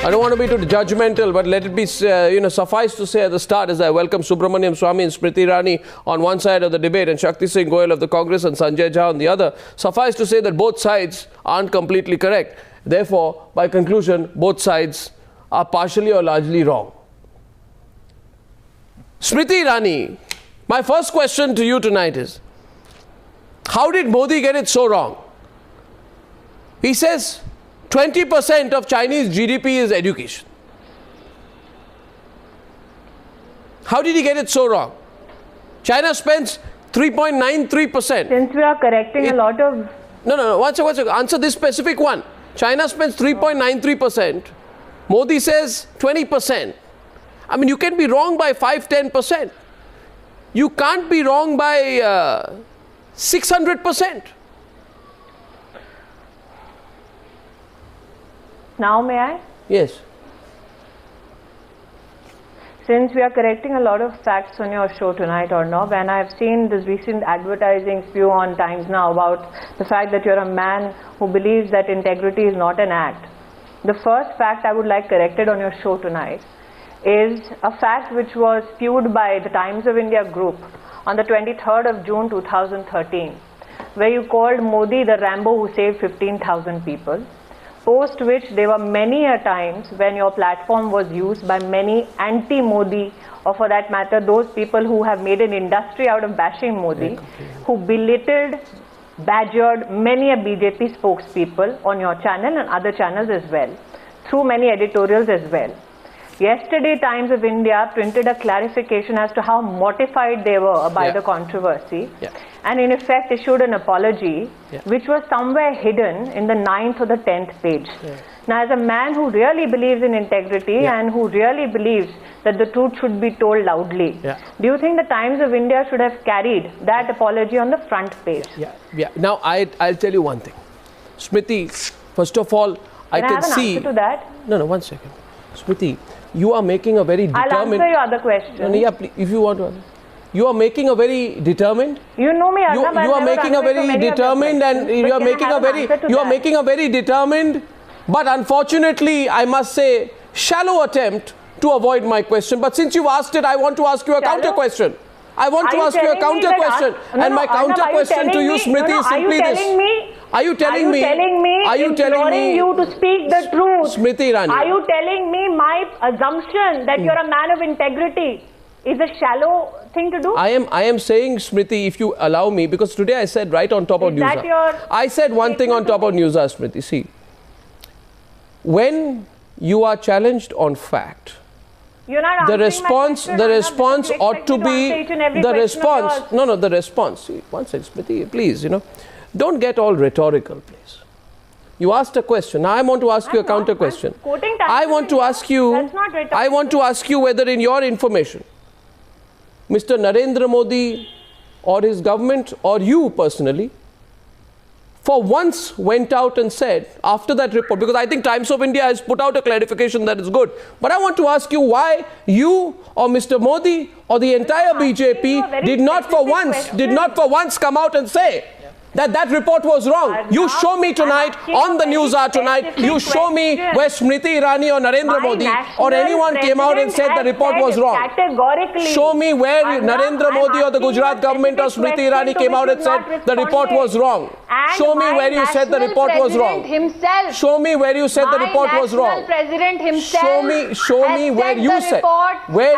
I don't want to be too judgmental, but let it be, suffice to say at the start as I welcome Subramaniam Swamy and Smriti Irani on one side of the debate and Shakti Singh Goyal of the Congress and Sanjay Jha on the other. Suffice to say that both sides aren't completely correct. Therefore, by conclusion, both sides are partially or largely wrong. Smriti Irani, my first question to you tonight is, how did Modi get it so wrong? He says 20% of Chinese GDP is education. How did he get it so wrong? China spends 3.93%. Since we are correcting a lot of... No. One second. Answer this specific one. China spends 3.93%. Modi says 20%. I mean, you can be wrong by 5-10%. You can't be wrong by 600%. Now may I? Yes. Since we are correcting a lot of facts on your show tonight, Arnab, and I've seen this recent advertising spew on Times Now about the fact that you're a man who believes that integrity is not an act. The first fact I would like corrected on your show tonight is a fact which was spewed by the Times of India group on the 23rd of June 2013, where you called Modi the Rambo who saved 15,000 people. Post which there were many a times when your platform was used by many anti-Modi, or for that matter those people who have made an industry out of bashing Modi, who belittled, badgered many a BJP spokespeople on your channel and other channels as well, through many editorials as well. Yesterday, Times of India printed a clarification as to how mortified they were by the controversy, and in effect issued an apology, which was somewhere hidden in the 9th or the 10th page. Now, as a man who really believes in integrity and who really believes that the truth should be told loudly, do you think the Times of India should have carried that apology on the front page? Now, I'll tell you one thing. Smriti, first of all, I can see... Answer to that? No, 1 second. Smriti, you are making a very determined... I'll answer your other question. Yeah, please, if you want to answer. You are making a very determined... You know me, Arnab. You are making a very determined and you are making a very determined, but unfortunately, I must say, shallow attempt to avoid my question. But since you've asked it, I want to ask you a counter question. I want to ask you a counter question. And my counter question to you, Smriti, is simply this. Are you telling me? Are you telling me? You to speak the truth. Smriti Irani. Are you telling me my assumption that you're a man of integrity is a shallow thing to do? I am saying, Smriti, if you allow me, because today I said right on top of news. I said one thing on top of news, Smriti. See, when you are challenged on fact, the response ought to be the response. No, the response. See, one second, Smriti, please, don't get all rhetorical, please. You asked a question. Now I want to ask you a counter question. I want to ask you whether in your information, Mr. Narendra Modi or his government or you personally, for once went out and said after that report, because I think Times of India has put out a clarification that is good, but I want to ask you why you or Mr. Modi or the entire BJP did not for once come out and say that report was wrong. You show me tonight on the news hour tonight, you show me where Smriti Irani or Narendra Modi or anyone came out and said the report was wrong. Show me where Narendra Modi or the Gujarat government or Smriti Irani came out and said the report was wrong. Show me where you said the report was wrong. Show me where you said the report was wrong. Show me where you said. Where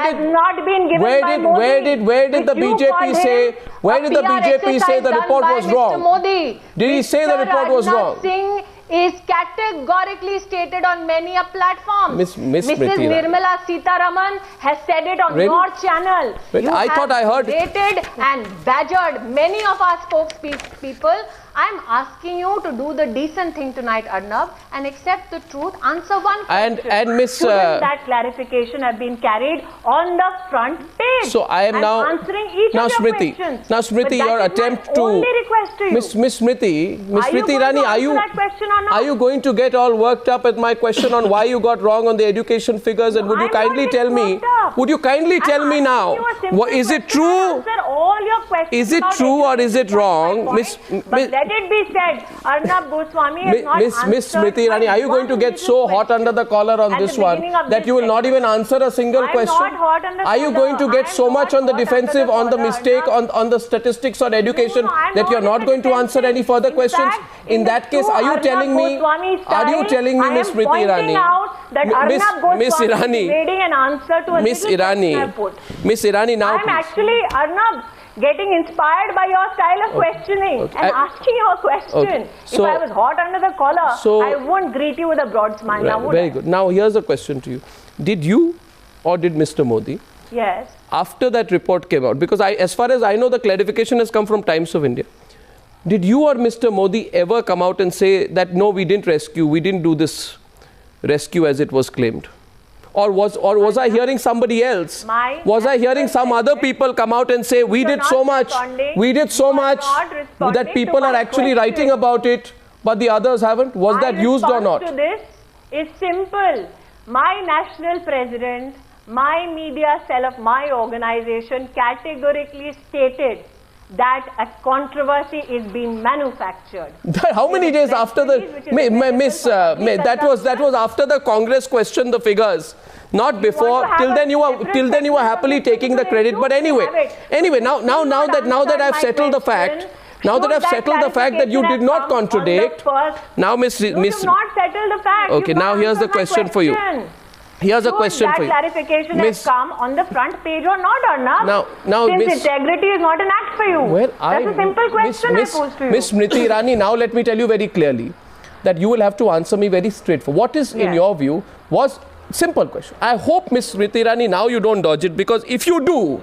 did the BJP say? Where did the BJP say the report was wrong? Modi. Did he say the report was wrong? Singh is categorically stated on many a platform. Mrs. Nirmala Sitharaman has said it on your channel. I thought I heard. Dated and badgered many of our spokespeople. I'm asking you to do the decent thing tonight, Arnab, and accept the truth. Answer one question. And Miss... Shouldn't that clarification have been carried on the front page? So I am now answering each of your questions. Now, Smriti, your attempt to... only request to you. Miss Smriti Irani, are you going to get all worked up at my question on why you got wrong on the education figures? And would you kindly tell me? Would you kindly tell me now? Is it true? Is it true or is it wrong, Miss? let it be said, Arnab Goswami has not answered. Miss Smiriti Irani, are you going to get so hot under the collar on this one that you will not even answer a single question? I'm not hot under the collar. Are you going to get so much on the defensive, on the mistake, on the statistics on education that you're not going to answer any further questions? In that case, are you telling me, Miss Smiriti Irani, Miss Irani, Miss Irani, now I'm actually, Arnab, getting inspired by your style of questioning and asking you a question. So, if I was hot under the collar, I wouldn't greet you with a broad smile. Right, now, would very I? good. Now, here's a question to you. Did you or did Mr. Modi, yes, after that report came out, because as far as I know, the clarification has come from Times of India. Did you or Mr. Modi ever come out and say that, no, we didn't rescue, we didn't do this rescue as it was claimed? Or was I hearing somebody else? Was I hearing some other people come out and say, we did so much that people are actually writing about it, but the others haven't? Was that used or not? My response to this is simple. My national president, my media cell of my organization categorically stated that a controversy is being manufactured. How many days after the that was after the Congress questioned the figures, not before. Till then you were happily taking the credit. But anyway, now that I've settled the fact. Now that I've settled the fact that you did not contradict, now Miss. You have not settled the fact. Okay, now here's the question for you. Here's a question for you. That clarification has come on the front page or not, Arnab? Now, since integrity is not an act for you. Well, that's a simple question I posed to you. Miss Smiriti Irani, now let me tell you very clearly that you will have to answer me very straightforward. What is, in your view, was simple question. I hope, Miss Smiriti Irani, now you don't dodge it, because if you do,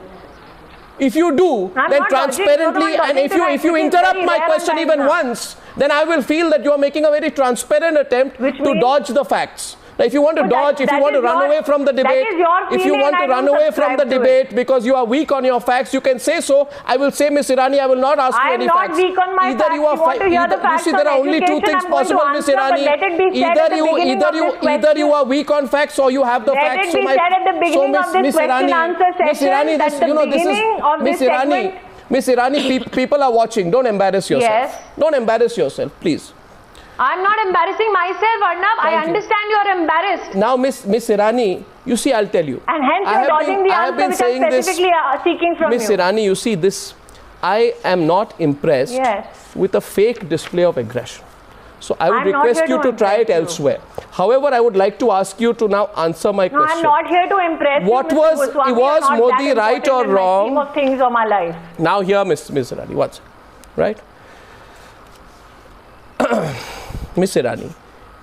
then transparently, and if you interrupt my question even once, then I will feel that you are making a very transparent attempt to dodge the facts. Now, if you want to dodge, if you want to run away from the debate, if you want to run away from the debate because you are weak on your facts, you can say so. I will say, Miss Irani, I will not ask you any facts. I am not weak on my facts. You want to hear the facts on education, there are only two things possible, Miss Irani. Either you are weak on facts or you have the facts. Let it be said at the beginning of this question-answer session that the beginning of this segment. Miss Irani, people are watching. Don't embarrass yourself. Yes. Don't embarrass yourself, please. I'm not embarrassing myself, Arnab. I understand you are embarrassed. Now, Miss Irani, you see, I'll tell you. And hence you're dodging the answer which I'm specifically seeking from you. Miss Irani, you see this, I am not impressed with a fake display of aggression. So I would request you to try it elsewhere. However, I would like to ask you to now answer my question. I'm not here to impress what you, was Modi right or wrong? Of things of my life. Now here, Miss Irani, what's right? Miss Irani,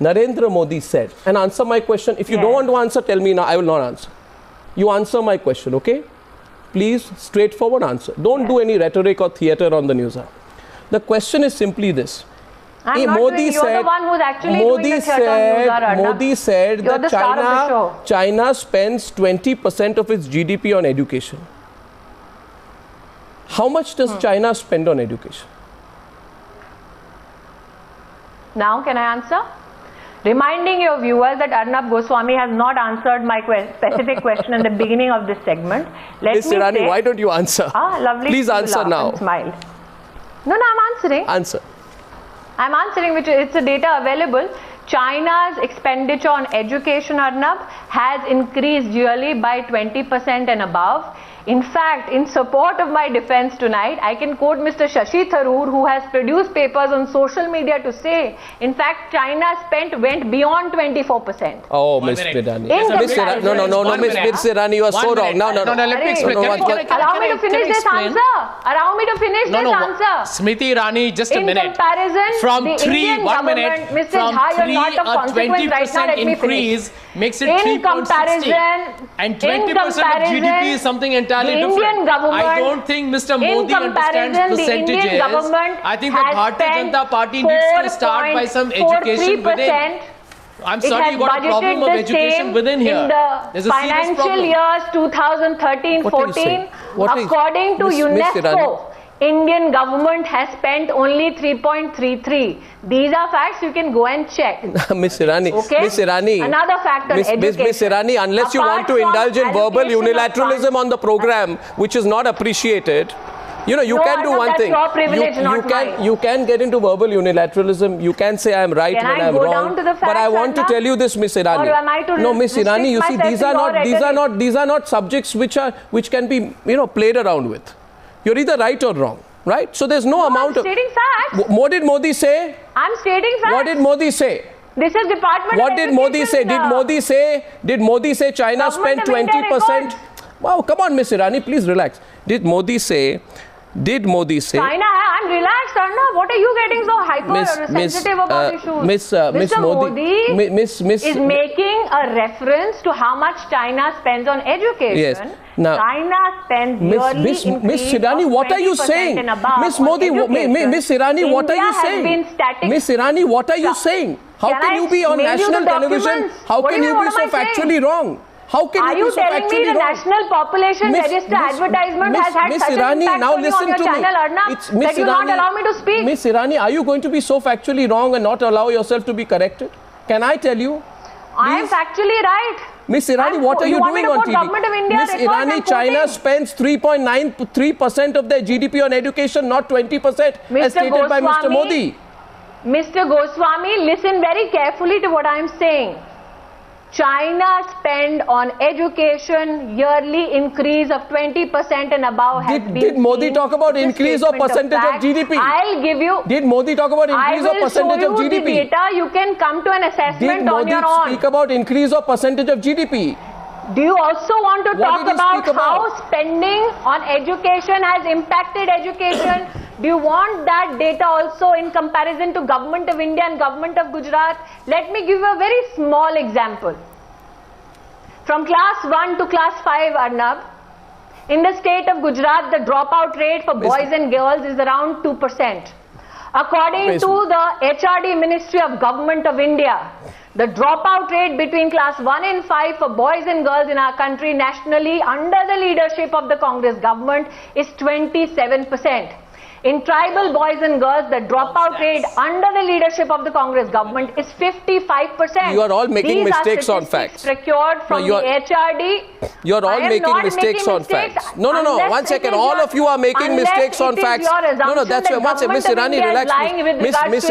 Narendra Modi said, and answer my question. If you don't want to answer, tell me now. I will not answer. You answer my question, okay? Please, straightforward answer. Don't do any rhetoric or theatre on the news hour. The question is simply this. Modi said that China spends 20% of its GDP on education. How much does China spend on education? Now can I answer? Reminding your viewers that Arnab Goswami has not answered my specific question in the beginning of this segment. Miss Irani, why don't you answer? Lovely. Please answer now. Smile. No, I'm answering. Answer. I'm answering, it's a data available. China's expenditure on education, Arnab, has increased yearly by 20% and above. In fact, in support of my defense tonight, I can quote Mr. Shashi Tharoor, who has produced papers on social media to say, in fact, China's spend went beyond 24%. Oh, Miss Irani. No, Miss Irani, you are so wrong. No, let me explain. Allow me to finish this answer. Allow me to finish this answer. Smriti Irani, just a minute. In comparison, from the 3, Indian 1 minute, Mr. from Jha, 3, you're not of consequence right now. Let me increase finish. Makes it in 3.60. And 20% of GDP is something entirely different. I don't think Mr. Modi understands percentages. I think the Bharatiya Janata Party needs to start by some education within. I'm sorry, you got a problem of education within here. In the financial years 2013-14, according to UNESCO, Indian government has spent only 3.33. These are facts, you can go and check. Miss Irani, okay? Miss Irani. Another fact on education. Miss Irani, unless you want to indulge in verbal unilateralism on the program, which is not appreciated, You know, you can do one thing. You can get into verbal unilateralism. You can say I'm right when I'm wrong. But I want to tell you this, Miss Irani. No, Miss Irani, you see, these are not subjects which can be, you know, played around with. You're either right or wrong, right? So there's no amount of. I'm stating facts. What did Modi say? I'm stating facts. What did Modi say? This is Department What did Modi say? Did Modi say China spent 20%? Wow, come on, Miss Irani, please relax. Did Modi say? China, I'm relaxed, Arnab. What are you getting so hyper or sensitive about issues? Mr. Modi is making a reference to how much China spends on education. Yes. Now, China spends yearly Miss Irani, what are you saying? Miss Modi, Miss Irani, what are you saying? Miss Irani, what are you saying? How can you be on national television? How can you be so factually wrong? How can you be so telling me the national population register advertisement has had Miss such Irani, an impact now on listen your to channel, me. Arnab, that you not allow me to speak? Miss Irani, are you going to be so factually wrong and not allow yourself to be corrected? Can I tell you? I am factually right. Miss Irani, what are you doing on TV? Miss Irani, China spends 3.93% of their GDP on education, not 20%, as stated by Mr. Modi. Mr. Goswami, listen very carefully to what I am saying. China spend on education yearly increase of 20% and above has been. Did Modi talk about increase or percentage of GDP? I'll give you. Did Modi talk about increase or percentage of GDP? I will show you the data. You can come to an assessment on your own. Did Modi speak about increase or percentage of GDP? Do you also want to talk about how spending on education has impacted education? Do you want that data also in comparison to Government of India and Government of Gujarat? Let me give you a very small example. From class 1 to class 5, Arnab, in the state of Gujarat, the dropout rate for boys and girls is around 2%. According to the HRD Ministry of Government of India, the dropout rate between class 1 and 5 for boys and girls in our country nationally under the leadership of the Congress government is 27%. In tribal boys and girls, the dropout rate under the leadership of the Congress government is 55%. You are all making mistakes on facts. Procured from the HRD. You are all making mistakes on facts. No. 1 second. All of you are making mistakes on facts. No. That's why. 1 second. Miss Irani, relax. Miss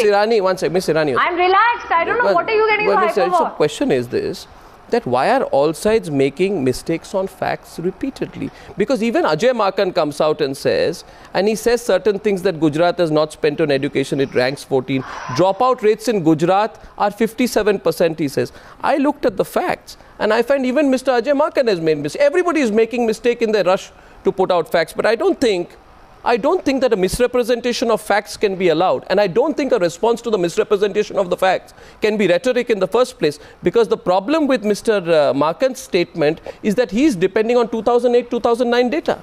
Irani, 1 second. Miss Irani. I'm relaxed. I don't know. What are you getting so hyper for? The question is this. That why are all sides making mistakes on facts repeatedly? Because even Ajay Makan comes out and says, and he says certain things that Gujarat has not spent on education, it ranks 14. Dropout rates in Gujarat are 57%, he says. I looked at the facts and I find even Mr. Ajay Makan has made mistakes. Everybody is making mistake in their rush to put out facts, but I don't think that a misrepresentation of facts can be allowed. And I don't think a response to the misrepresentation of the facts can be rhetoric in the first place. Because the problem with Mr. Makan's statement is that he is depending on 2008-2009 data.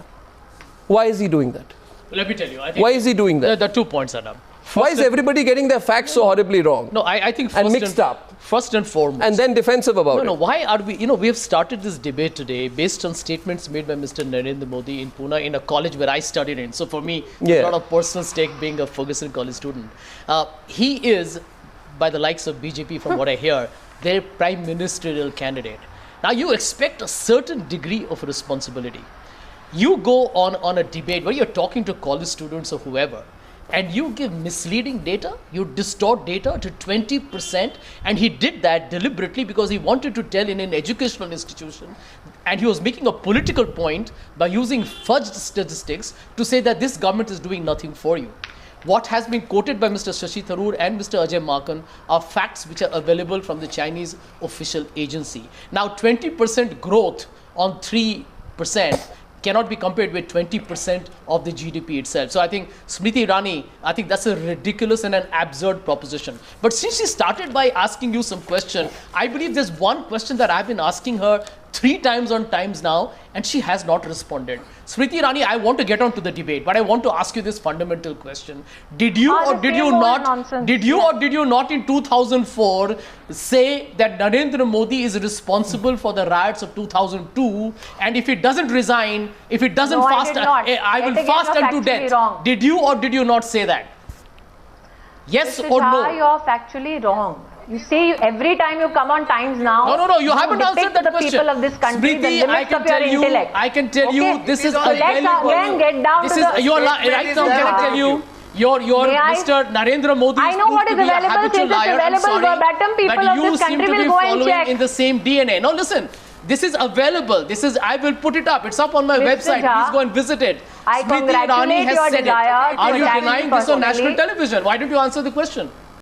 Why is he doing that? Let me tell you. Why is he doing that? There are 2 points, Arnab. Why is everybody getting their facts so horribly wrong? No, I think and mixed up. First and foremost. And then defensive about it. No, why are we, we have started this debate today based on statements made by Mr. Narendra Modi in Pune in a college where I studied in. So for me, a lot of personal stake being a Ferguson College student. He is, by the likes of BJP from what I hear, their prime ministerial candidate. Now you expect a certain degree of responsibility. You go on a debate where you're talking to college students or whoever, and you give misleading data, you distort data to 20%, and he did that deliberately because he wanted to tell in an educational institution, and he was making a political point by using fudged statistics to say that this government is doing nothing for you. What has been quoted by Mr. Shashi Tharoor and Mr. Ajay Makan are facts which are available from the Chinese official agency. Now 20% growth on 3% cannot be compared with 20% of the GDP itself. So I think Smiriti Irani, I think that's a ridiculous and an absurd proposition. But since she started by asking you some question, I believe there's one question that I've been asking her 3 times on times now, and she has not responded. Smiriti Irani, I want to get on to the debate, but I want to ask you this fundamental question. Did you or did you not in 2004 say that Narendra Modi is responsible for the riots of 2002, and if he doesn't resign, if he doesn't fast, I will fast unto death. Did you or did you not say that? Yes or no? You're factually wrong. You see, every time you come on Times Now, no, you haven't answered that question. People of this country, Smriti, the limits of your intellect. I can tell you, this is Let's again get down to the... Right now, can I tell you? Your Mr. Narendra Modi I know what is available. Since it's available verbatim, people of this country will go and check. In the same DNA. No, listen. This is available. I will put it up. It's up on my website. Please go and visit it. I congratulate your desire. Are you denying this on national television? Why don't you answer the question?